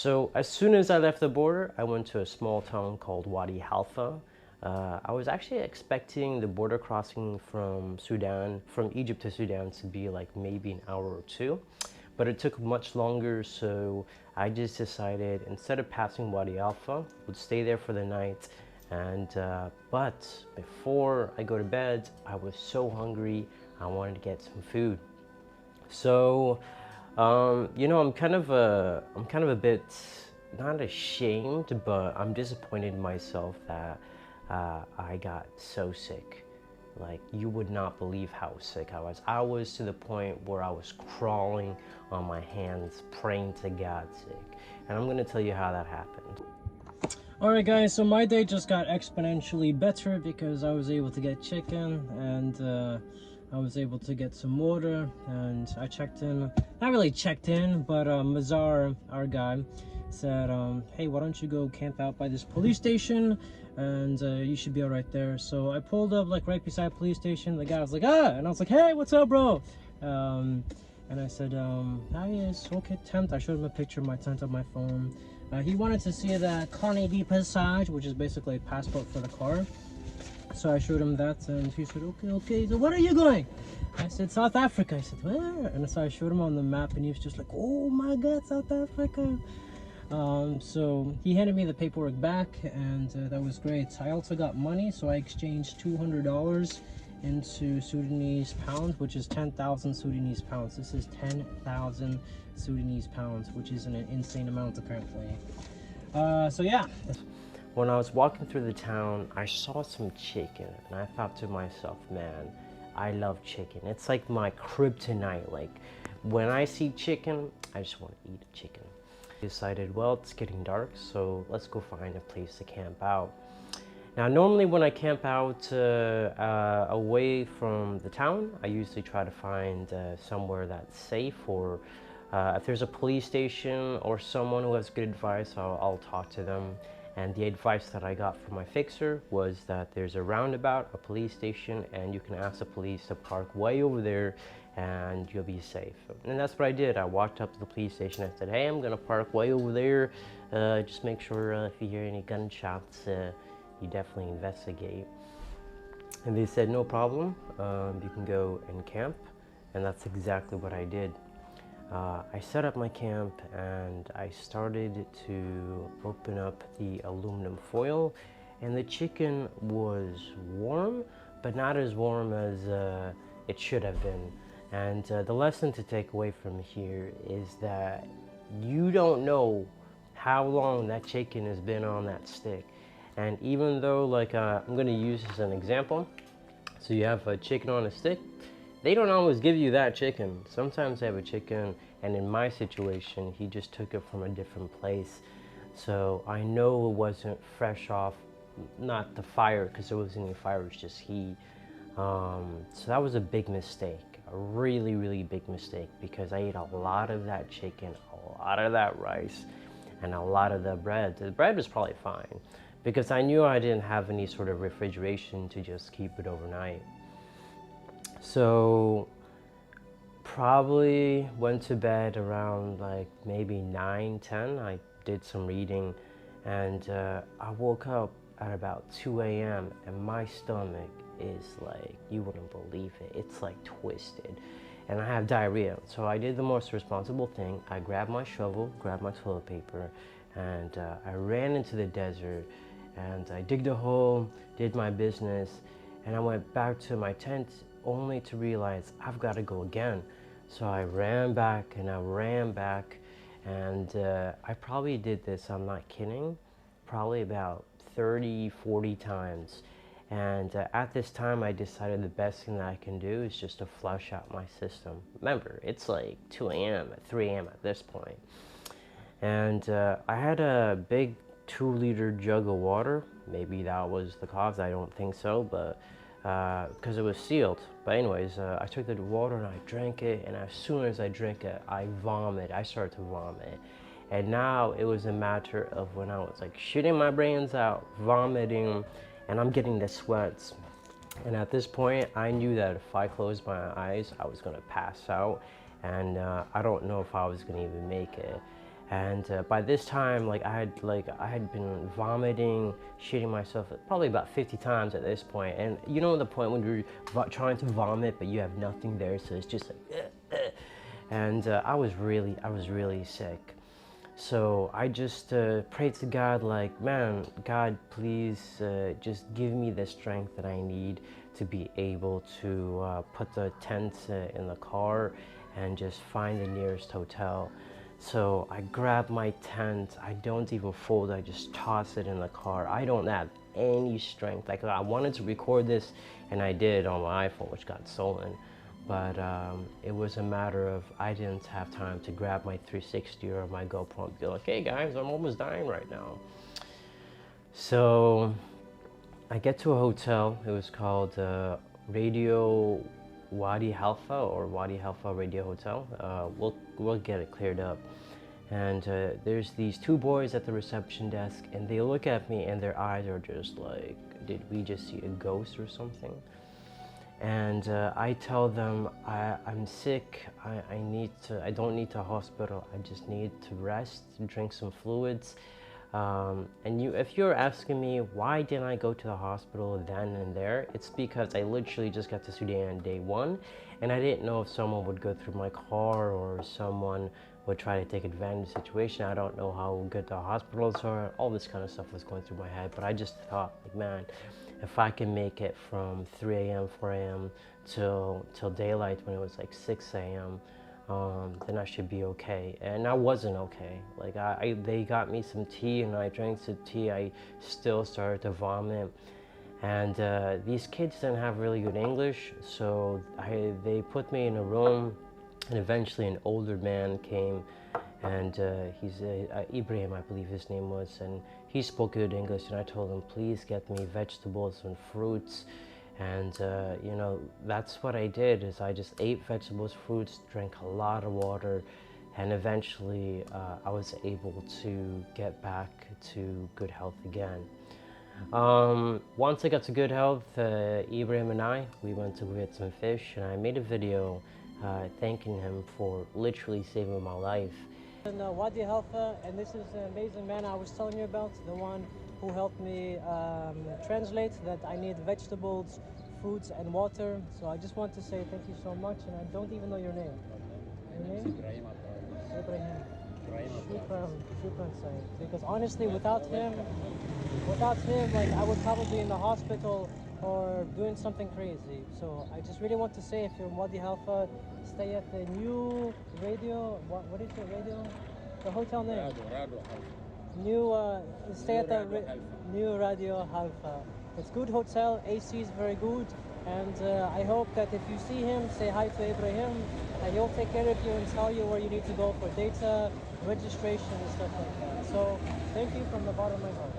So as soon as I left the border, I went to a small town called Wadi Halfa. I was actually expecting the border crossing from Egypt to Sudan to be like maybe an hour or two, but it took much longer. So I just decided instead of passing Wadi Halfa, would stay there for the night. But before I go to bed, I was so hungry. I wanted to get some food. So, I'm kind of a bit not ashamed, but I'm disappointed in myself that I got so sick. Like, you would not believe how sick I was. I was to the point where I was crawling on my hands, praying to God sick. And I'm gonna tell you how that happened. Alright guys, so my day just got exponentially better because I was able to get chicken and I was able to get some water, and I checked in, not really checked in, but Mazar, our guy, said, hey, why don't you go camp out by this police station, and you should be alright there. So I pulled up like right beside police station. The guy was like, ah, and I was like, hey, what's up, bro? And I said, hi, yes, okay, tent. I showed him a picture of my tent on my phone. He wanted to see the Carnet de Passage, which is basically a passport for the car. So I showed him that, and he said, okay, so where are you going? I said, South Africa. I said, where? And so I showed him on the map, and he was just like, oh my God, South Africa. So he handed me the paperwork back, and that was great. I also got money, so I exchanged $200 into Sudanese pounds, which is 10,000 Sudanese pounds. This is 10,000 Sudanese pounds, which is an insane amount apparently. So yeah. When I was walking through the town, I saw some chicken, and I thought to myself, man, I love chicken. It's like my kryptonite. Like, when I see chicken, I just want to eat a chicken. I decided, well, it's getting dark, so let's go find a place to camp out. Now, normally when I camp out away from the town, I usually try to find somewhere that's safe, or if there's a police station or someone who has good advice, I'll talk to them. And the advice that I got from my fixer was that there's a roundabout, a police station, and you can ask the police to park way over there and you'll be safe. And that's what I did. I walked up to the police station. I said, hey, I'm gonna park way over there. Just make sure if you hear any gunshots, you definitely investigate. And they said, no problem, you can go and camp. And that's exactly what I did. I set up my camp and I started to open up the aluminum foil, and the chicken was warm, but not as warm as it should have been. And the lesson to take away from here is that you don't know how long that chicken has been on that stick. And even though, like, I'm going to use this as an example. So you have a chicken on a stick. They don't always give you that chicken. Sometimes they have a chicken, and in my situation, he just took it from a different place. So I know it wasn't fresh off, not the fire, because there wasn't any fire, it was just heat. So that was a big mistake, a really, really big mistake, because I ate a lot of that chicken, a lot of that rice, and a lot of the bread. The bread was probably fine, because I knew I didn't have any sort of refrigeration to just keep it overnight. So probably went to bed around like maybe 9, 10. I did some reading, and I woke up at about 2 a.m. and my stomach is like, you wouldn't believe it. It's like twisted, and I have diarrhea. So I did the most responsible thing. I grabbed my shovel, grabbed my toilet paper, and I ran into the desert, and I digged a hole, did my business, and I went back to my tent only to realize I've got to go again. So I ran back and I ran back, and I probably did this, I'm not kidding, probably about 30, 40 times. And at this time I decided the best thing that I can do is just to flush out my system. Remember, it's like 2 a.m., 3 a.m. at this point. And I had a big 2-liter jug of water. Maybe that was the cause, I don't think so, but because it was sealed. But anyways, I took the water and I drank it, and as soon as I drank it, I started to vomit. And now it was a matter of when I was like shitting my brains out, vomiting, and I'm getting the sweats. And at this point, I knew that if I closed my eyes, I was gonna pass out, and I don't know if I was gonna even make it. And by this time, I had been vomiting, shitting myself probably about 50 times at this point. And you know the point when you're trying to vomit, but you have nothing there, so it's just like, and I was really sick. So I just prayed to God, like, man, God, please just give me the strength that I need to be able to put the tent in the car and just find the nearest hotel. So I grab my tent, I don't even fold, I just toss it in the car. I don't have any strength. Like, I wanted to record this, and I did on my iPhone, which got stolen. But it was a matter of I didn't have time to grab my 360 or my GoPro and be like, hey guys, I'm almost dying right now. So I get to a hotel. It was called Radio Wadi Halfa, or Wadi Halfa Radio Hotel. We'll get it cleared up. And there's these two boys at the reception desk, and they look at me, and their eyes are just like, did we just see a ghost or something? And I tell them I'm sick. I don't need to hospital. I just need to rest, drink some fluids. If you're asking me why didn't I go to the hospital then and there, it's because I literally just got to Sudan day one, and I didn't know if someone would go through my car or someone would try to take advantage of the situation. I don't know how good the hospitals are. All this kind of stuff was going through my head, but I just thought, like, man, if I can make it from 3 a.m., 4 a.m. till daylight when it was like 6 a.m., then I should be okay. And I wasn't okay. Like, they got me some tea, and I drank some tea. I still started to vomit. And these kids didn't have really good English, so they put me in a room, and eventually an older man came, and he's Ibrahim, I believe his name was, and he spoke good English, and I told him, please get me vegetables and fruits. And that's what I did, is I just ate vegetables, fruits, drank a lot of water, and eventually I was able to get back to good health again. Once I got to good health, Ibrahim and we went to go get some fish, and I made a video thanking him for literally saving my life. In Wadi Halfa, and this is the amazing man I was telling you about, the one who helped me translate that I need vegetables, fruits, and water. So I just want to say thank you so much, and I don't even know your name. Your name? Ibrahim. Shukran, Saeed. Because honestly, without him, like, I would probably be in the hospital or doing something crazy. So I just really want to say, if you're in Wadi Halfa, stay at the new radio. What is your radio? The hotel name? Stay at the new Radio Halfa. It's good hotel. AC is very good, and I hope that if you see him, say hi to Ibrahim, and he'll take care of you and tell you where you need to go for data registration and stuff like that. So thank you from the bottom of my heart.